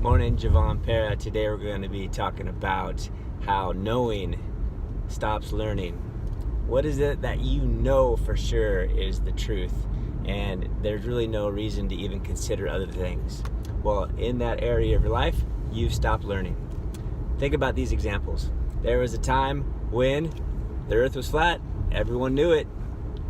Morning, Javon Pera. Today we're going to be talking about how knowing stops learning. What is it that you know for sure is the truth, and there's really no reason to even consider other things? Well, in that area of your life, you've stopped learning. Think about these examples. There was a time when the earth was flat, everyone knew it,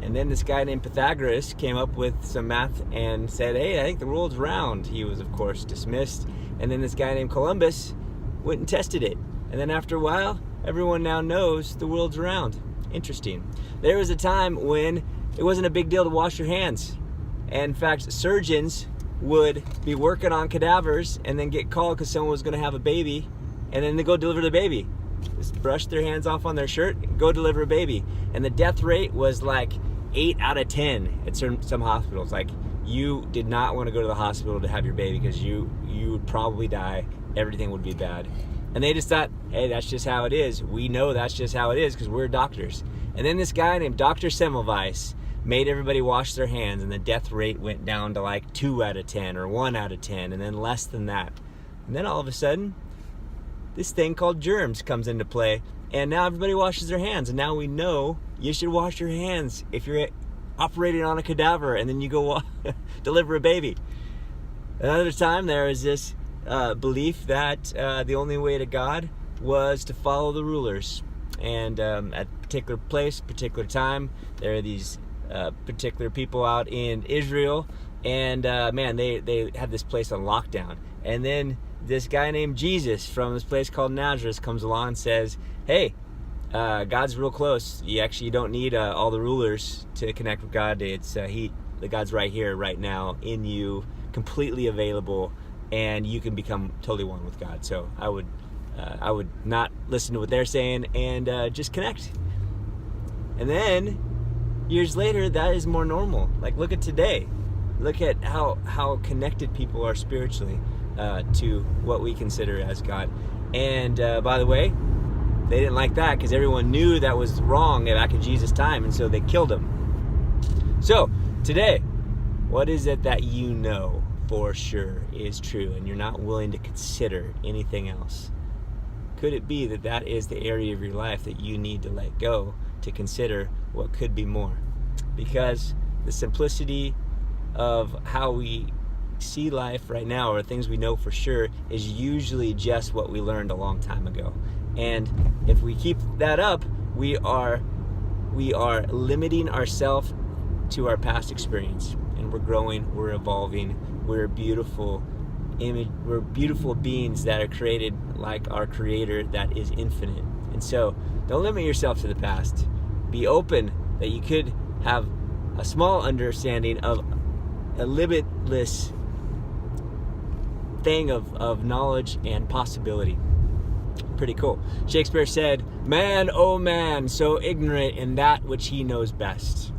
and then this guy named Pythagoras came up with some math and said, hey, I think the world's round. He was, of course, dismissed. And then this guy named Columbus went and tested it. And then after a while, everyone now knows the world's round. Interesting. There was a time when it wasn't a big deal to wash your hands. And in fact, surgeons would be working on cadavers and then get called because someone was going to have a baby. And then they go deliver the baby. Just brush their hands off on their shirt, go deliver a baby. And the death rate was like 8 out of 10 at some hospitals. Like, you did not want to go to the hospital to have your baby because you would probably die. Everything would be bad. And they just thought, hey, that's just how it is. We know that's just how it is because we're doctors. And then this guy named Dr. Semmelweis made everybody wash their hands, and the death rate went down to like 2 out of 10 or 1 out of 10, and then less than that. And then all of a sudden, this thing called germs comes into play, and now everybody washes their hands. And now we know you should wash your hands if you're operating on a cadaver and then you go deliver a baby. Another time there is this belief that the only way to God was to follow the rulers. And at a particular place, particular time, there are these particular people out in Israel, and man, they had this place on lockdown. And then this guy named Jesus from this place called Nazareth comes along and says, hey, God's real close. You don't need all the rulers to connect with God. It's the God's right here, right now, in you, completely available, and you can become totally one with God. So I would not listen to what they're saying and just connect. And then years later, that is more normal. Like, look at today. Look at how connected people are spiritually to what we consider as God. And by the way, they didn't like that because everyone knew that was wrong back in Jesus' time, and so they killed him. So today, what is it that you know for sure is true and you're not willing to consider anything else? Could it be that that is the area of your life that you need to let go to consider what could be more? Because the simplicity of how we see life right now, or things we know for sure, is usually just what we learned a long time ago. And if we keep that up, we are limiting ourselves to our past experience, and we're growing, we're evolving, we're beautiful beings that are created like our Creator that is infinite. And so don't limit yourself to the past. Be open that you could have a small understanding of a limitless thing of knowledge and possibility. Pretty cool. Shakespeare said, man, oh man, so ignorant in that which he knows best.